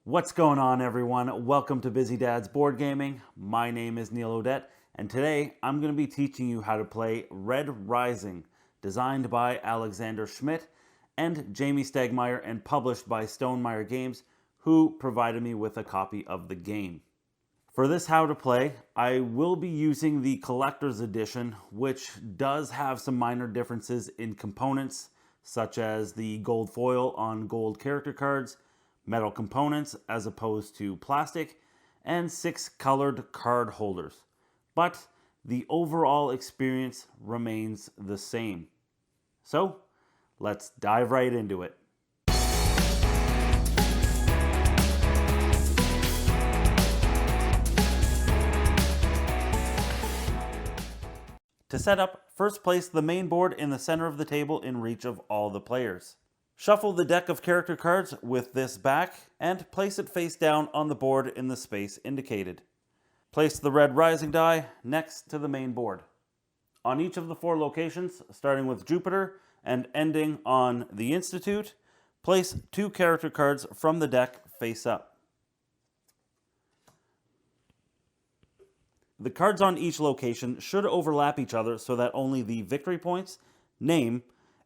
What's going on, everyone? Welcome to Busy Dad's Board Gaming. My name is Neil Odette, and today I'm going to be teaching you how to play Red Rising, designed by Alexander Schmidt and Jamey Stegmaier and published by Stonemaier Games, who provided me with a copy of the game. For this how to play, I will be using the Collector's Edition, which does have some minor differences in components, such as the gold foil on gold character cards, metal components as opposed to plastic, and 6 colored card holders. But the overall experience remains the same. So, let's dive right into it. To set up, first place the main board in the center of the table in reach of all the players. Shuffle the deck of character cards with this back and place it face down on the board in the space indicated. Place the Red Rising die next to the main board. On each of the 4 locations, starting with Jupiter and ending on the Institute, place 2 character cards from the deck face up. The cards on each location should overlap each other so that only the victory points, name,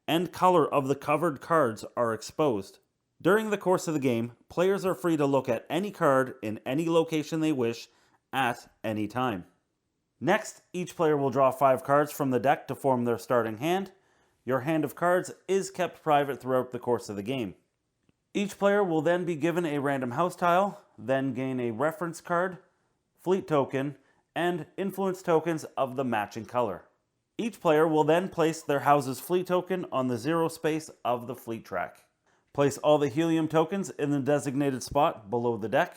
and color of the covered cards are exposed. During the course of the game, players are free to look at any card in any location they wish at any time. Next, each player will draw 5 cards from the deck to form their starting hand. Your hand of cards is kept private throughout the course of the game. Each player will then be given a random house tile, then gain a reference card, fleet token, and influence tokens of the matching color. Each player will then place their house's fleet token on the 0 space of the fleet track. Place all the helium tokens in the designated spot below the deck.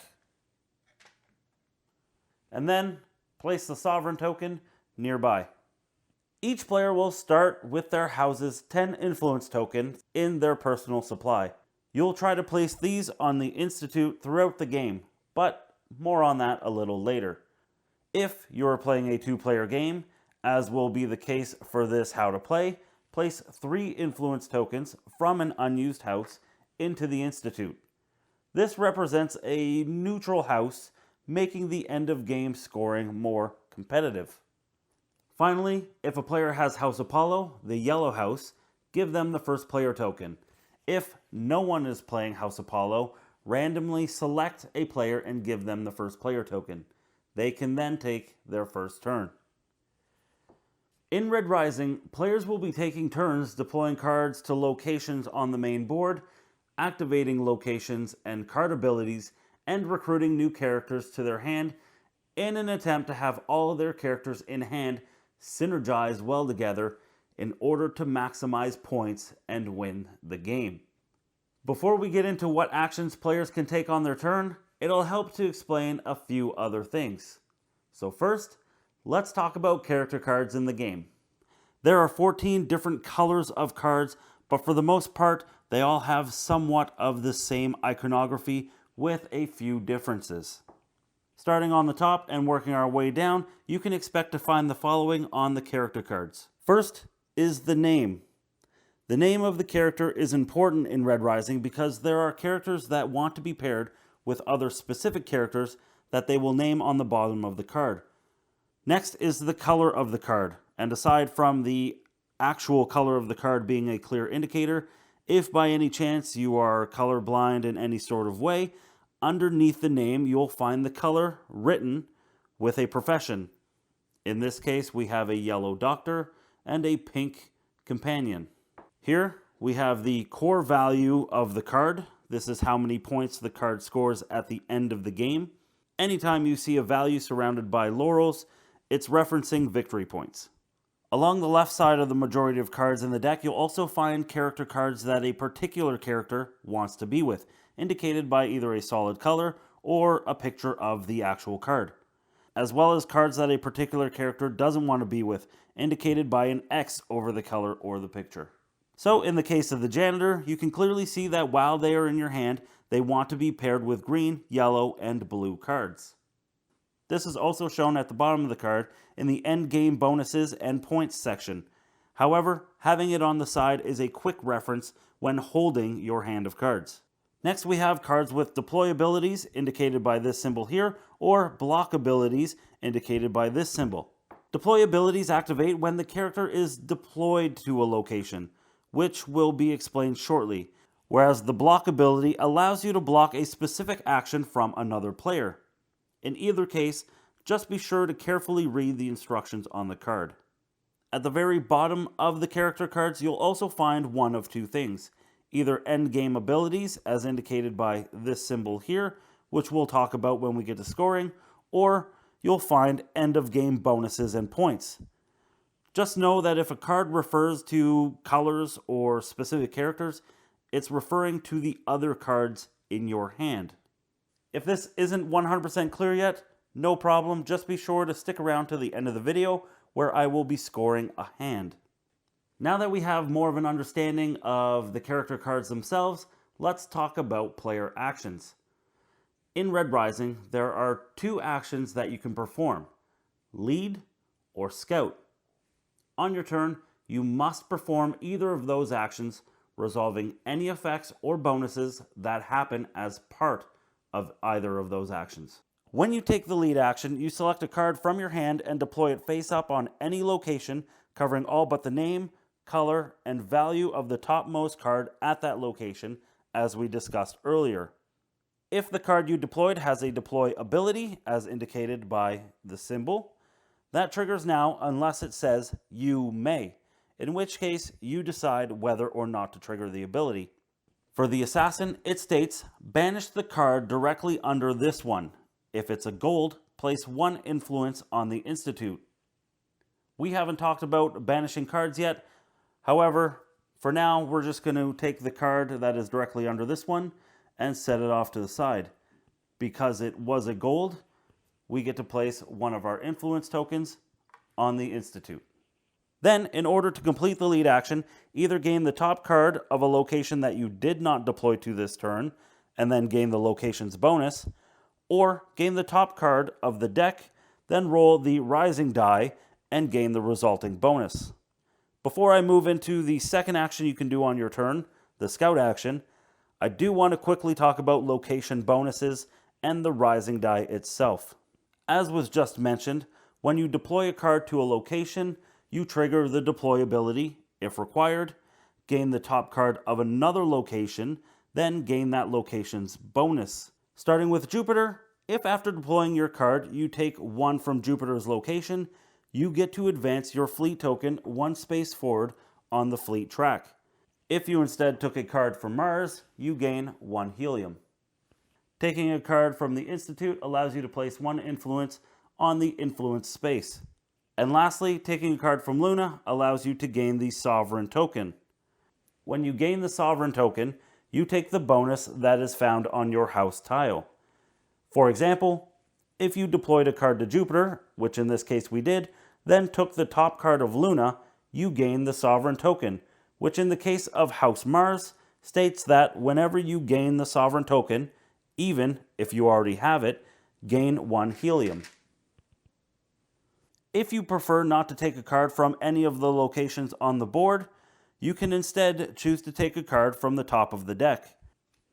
And then place the sovereign token nearby. Each player will start with their house's 10 influence tokens in their personal supply. You'll try to place these on the Institute throughout the game, but more on that a little later. If you're playing a 2-player game, as will be the case for this how to play, place 3 influence tokens from an unused house into the Institute. This represents a neutral house, making the end of game scoring more competitive. Finally, if a player has House Apollo, the yellow house, give them the first player token. If no one is playing House Apollo, randomly select a player and give them the first player token. They can then take their first turn. In Red Rising, players will be taking turns deploying cards to locations on the main board, activating locations and card abilities, and recruiting new characters to their hand in an attempt to have all their characters in hand synergize well together in order to maximize points and win the game. Before we get into what actions players can take on their turn, it'll help to explain a few other things. So first, let's talk about character cards in the game. There are 14 different colors of cards, but for the most part, they all have somewhat of the same iconography with a few differences. Starting on the top and working our way down, you can expect to find the following on the character cards. First is the name. The name of the character is important in Red Rising because there are characters that want to be paired with other specific characters that they will name on the bottom of the card. Next is the color of the card, and aside from the actual color of the card being a clear indicator, if by any chance you are colorblind in any sort of way, underneath the name you'll find the color written with a profession. In this case, we have a yellow doctor and a pink companion. Here we have the core value of the card. This is how many points the card scores at the end of the game. Anytime you see a value surrounded by laurels, it's referencing victory points. Along the left side of the majority of cards in the deck, you'll also find character cards that a particular character wants to be with, indicated by either a solid color or a picture of the actual card, as well as cards that a particular character doesn't want to be with, indicated by an X over the color or the picture. So in the case of the janitor, you can clearly see that while they are in your hand, they want to be paired with green, yellow, and blue cards. This is also shown at the bottom of the card in the end game bonuses and points section. However, having it on the side is a quick reference when holding your hand of cards. Next, we have cards with deploy abilities, indicated by this symbol here, or block abilities, indicated by this symbol. Deploy abilities activate when the character is deployed to a location, which will be explained shortly, whereas the block ability allows you to block a specific action from another player. In either case, just be sure to carefully read the instructions on the card. At the very bottom of the character cards, you'll also find one of two things. Either endgame abilities, as indicated by this symbol here, which we'll talk about when we get to scoring, or you'll find end of game bonuses and points. Just know that if a card refers to colors or specific characters, it's referring to the other cards in your hand. If this isn't 100% clear yet, no problem, just be sure to stick around to the end of the video where I will be scoring a hand. Now that we have more of an understanding of the character cards themselves, let's talk about player actions. In Red Rising, there are two actions that you can perform: lead or scout. On your turn, you must perform either of those actions, resolving any effects or bonuses that happen as part of either of those actions. When you take the lead action, you select a card from your hand and deploy it face up on any location, covering all but the name, color, and value of the topmost card at that location, as we discussed earlier. If the card you deployed has a deploy ability, as indicated by the symbol, that triggers now unless it says you may, in which case you decide whether or not to trigger the ability. For the assassin, it states, banish the card directly under this one. If it's a gold, place one influence on the institute. We haven't talked about banishing cards yet. However, for now, we're just going to take the card that is directly under this one and set it off to the side. Because it was a gold, we get to place one of our influence tokens on the institute. Then, in order to complete the lead action, either gain the top card of a location that you did not deploy to this turn, and then gain the location's bonus, or gain the top card of the deck, then roll the rising die and gain the resulting bonus. Before I move into the second action you can do on your turn, the scout action, I do want to quickly talk about location bonuses and the rising die itself. As was just mentioned, when you deploy a card to a location, you trigger the deploy ability, if required, gain the top card of another location, then gain that location's bonus. Starting with Jupiter, if after deploying your card you take one from Jupiter's location, you get to advance your fleet token one space forward on the fleet track. If you instead took a card from Mars, you gain one helium. Taking a card from the Institute allows you to place one influence on the influence space. And lastly, taking a card from Luna allows you to gain the Sovereign token. When you gain the Sovereign token, you take the bonus that is found on your house tile. For example, if you deployed a card to Jupiter, which in this case we did, then took the top card of Luna, you gain the Sovereign token, which in the case of House Mars states that whenever you gain the Sovereign token, even if you already have it, gain one helium. If you prefer not to take a card from any of the locations on the board, you can instead choose to take a card from the top of the deck.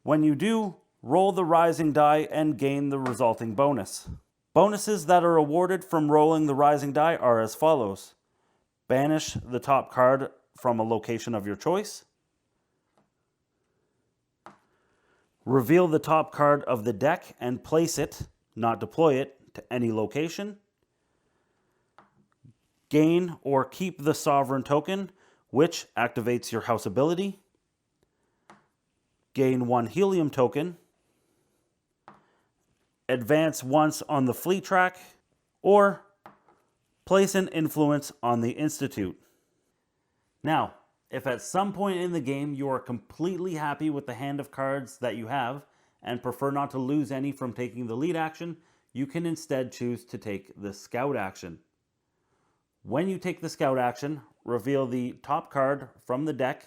When you do, roll the rising die and gain the resulting bonus. Bonuses that are awarded from rolling the rising die are as follows. Banish the top card from a location of your choice. Reveal the top card of the deck and place it, not deploy it, to any location. Gain or keep the Sovereign token, which activates your house ability. Gain one helium token. Advance once on the fleet track, or place an influence on the Institute. Now, if at some point in the game you are completely happy with the hand of cards that you have and prefer not to lose any from taking the lead action, you can instead choose to take the scout action. When you take the scout action, reveal the top card from the deck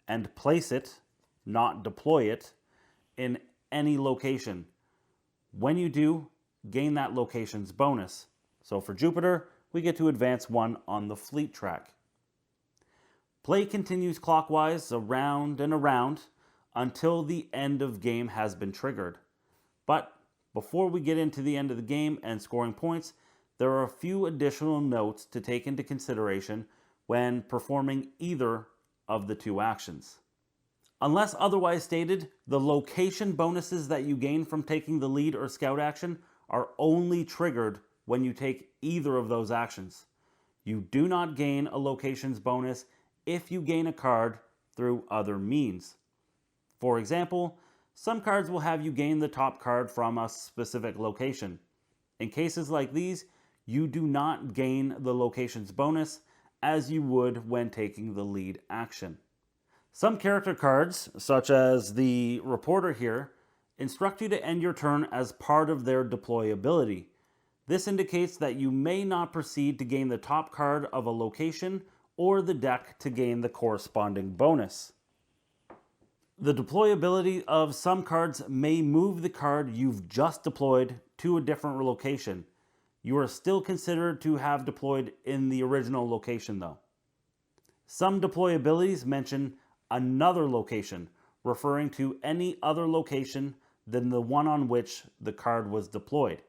and place it, not deploy it, in any location. When you do, gain that location's bonus. So for Jupiter, we get to advance one on the fleet track. Play continues clockwise around and around until the end of game has been triggered. But before we get into the end of the game and scoring points, there are a few additional notes to take into consideration when performing either of the two actions. Unless otherwise stated, the location bonuses that you gain from taking the lead or scout action are only triggered when you take either of those actions. You do not gain a locations bonus if you gain a card through other means. For example, some cards will have you gain the top card from a specific location. In cases like these, you do not gain the locations bonus as you would when taking the lead action. Some character cards, such as the reporter here, instruct you to end your turn as part of their deploy ability. This indicates that you may not proceed to gain the top card of a location or the deck to gain the corresponding bonus. The deploy ability of some cards may move the card you've just deployed to a different location. You are still considered to have deployed in the original location though. Some deploy abilities mention another location, referring to any other location than the one on which the card was deployed.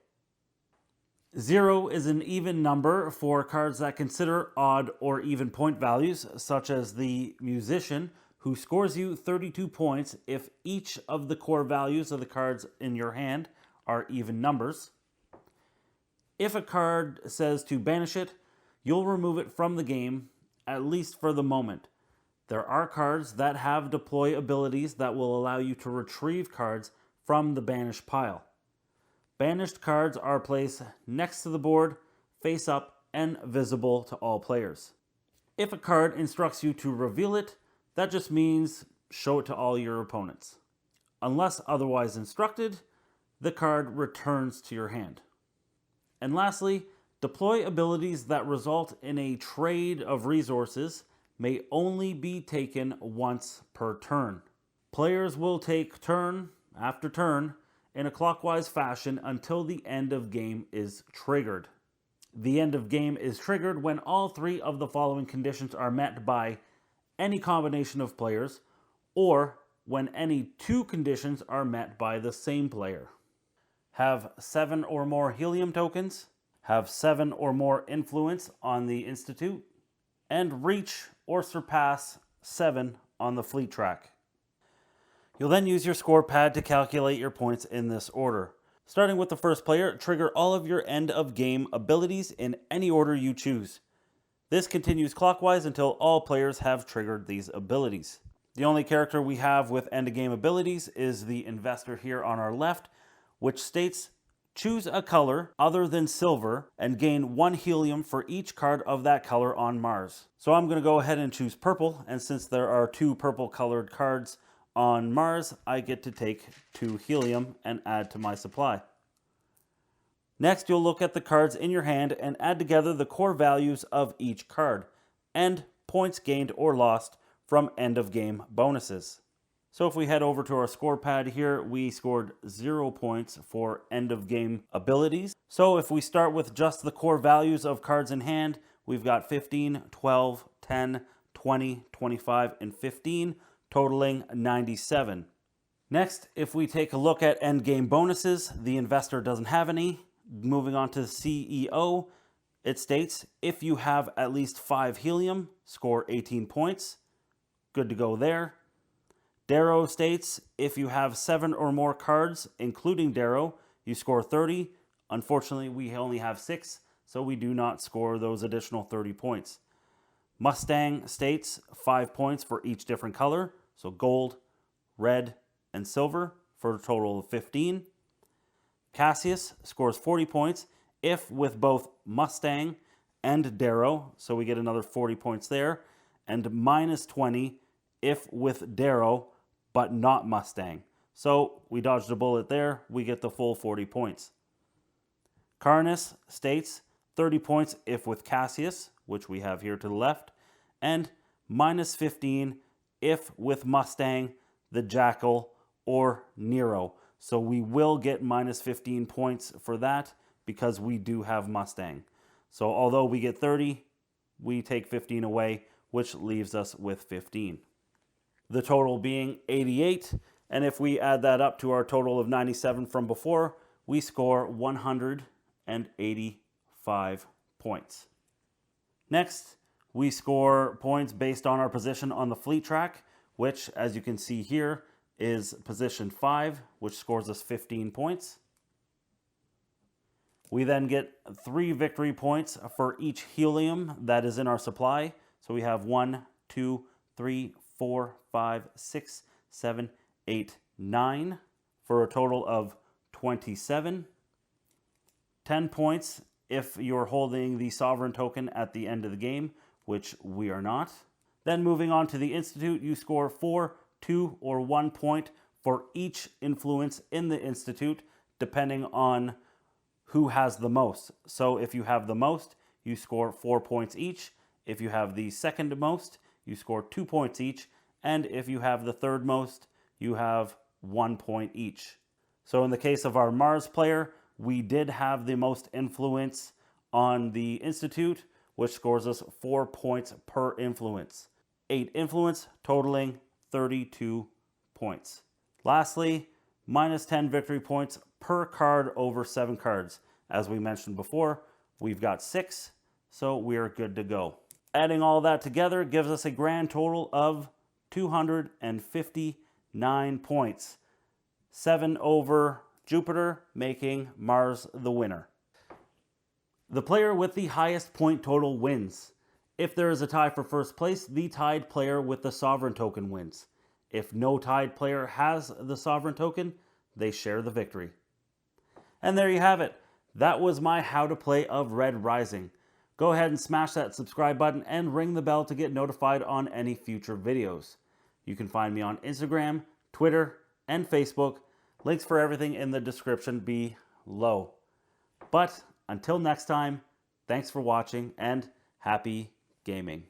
0 is an even number for cards that consider odd or even point values, such as the musician, who scores you 32 points if each of the core values of the cards in your hand are even numbers. If a card says to banish it, you'll remove it from the game, at least for the moment. There are cards that have deploy abilities that will allow you to retrieve cards from the banished pile. Banished cards are placed next to the board, face up, and visible to all players. If a card instructs you to reveal it, that just means show it to all your opponents. Unless otherwise instructed, the card returns to your hand. And lastly, deploy abilities that result in a trade of resources may only be taken once per turn. Players will take turn after turn in a clockwise fashion until the end of game is triggered. The end of game is triggered when all three of the following conditions are met by any combination of players, or when any two conditions are met by the same player. Have 7 or more helium tokens, have 7 or more influence on the Institute, and reach or surpass 7 on the fleet track. You'll then use your score pad to calculate your points in this order. Starting with the first player, trigger all of your end of game abilities in any order you choose. This continues clockwise until all players have triggered these abilities. The only character we have with end of game abilities is the investor here on our left, which states choose a color other than silver and gain 1 helium for each card of that color on Mars. So I'm going to go ahead and choose purple, and since there are 2 purple colored cards on Mars, I get to take 2 helium and add to my supply. Next, you'll look at the cards in your hand and add together the core values of each card and points gained or lost from end of game bonuses. So if we head over to our score pad here, we scored 0 points for end of game abilities. So if we start with just the core values of cards in hand, we've got 15, 12, 10, 20, 25, and 15, totaling 97. Next, if we take a look at end game bonuses, the investor doesn't have any. Moving on to the CEO, it states if you have at least 5 helium, score 18 points. Good to go there. Darrow states if you have 7 or more cards, including Darrow, you score 30. Unfortunately, we only have 6, so we do not score those additional 30 points. Mustang states 5 points for each different color, so gold, red, and silver, for a total of 15. Cassius scores 40 points if with both Mustang and Darrow, so we get another 40 points there, and minus 20 if with Darrow, but not Mustang. So we dodged a bullet there, we get the full 40 points. Carnus states 30 points if with Cassius, which we have here to the left, and minus 15 if with Mustang, the Jackal, or Nero. So we will get minus 15 points for that because we do have Mustang. So although we get 30, we take 15 away, which leaves us with 15. the total being 88. And if we add that up to our total of 97 from before, we score 185 points. Next, we score points based on our position on the fleet track, which, as you can see here, is position 5, which scores us 15 points. We then get 3 victory points for each helium that is in our supply. So we have 1, 2, 3, 4, 5, 6, 7, 8, 9 for a total of 27. 10 points if you're holding the sovereign token at the end of the game, which we are not. Then moving on to the Institute, you score 4, 2, or 1 point for each influence in the Institute, depending on who has the most. So if you have the most, you score 4 points each. If you have the second most, you score 2 points each. And if you have the third most, you have 1 point each. So in the case of our Mars player, we did have the most influence on the Institute, which scores us 4 points per influence. 8 influence, totaling 32 points. Lastly, minus 10 victory points per card over 7 cards. As we mentioned before, we've got 6, so we're good to go. Adding all that together gives us a grand total of 259 points. 7 over Jupiter, making Mars the winner. The player with the highest point total wins. If there is a tie for first place, the tied player with the sovereign token wins. If no tied player has the sovereign token, they share the victory. And there you have it. That was my how to play of Red Rising. Go ahead and smash that subscribe button and ring the bell to get notified on any future videos. You can find me on Instagram, Twitter, and Facebook. Links for everything in the description below. But until next time, thanks for watching and happy gaming.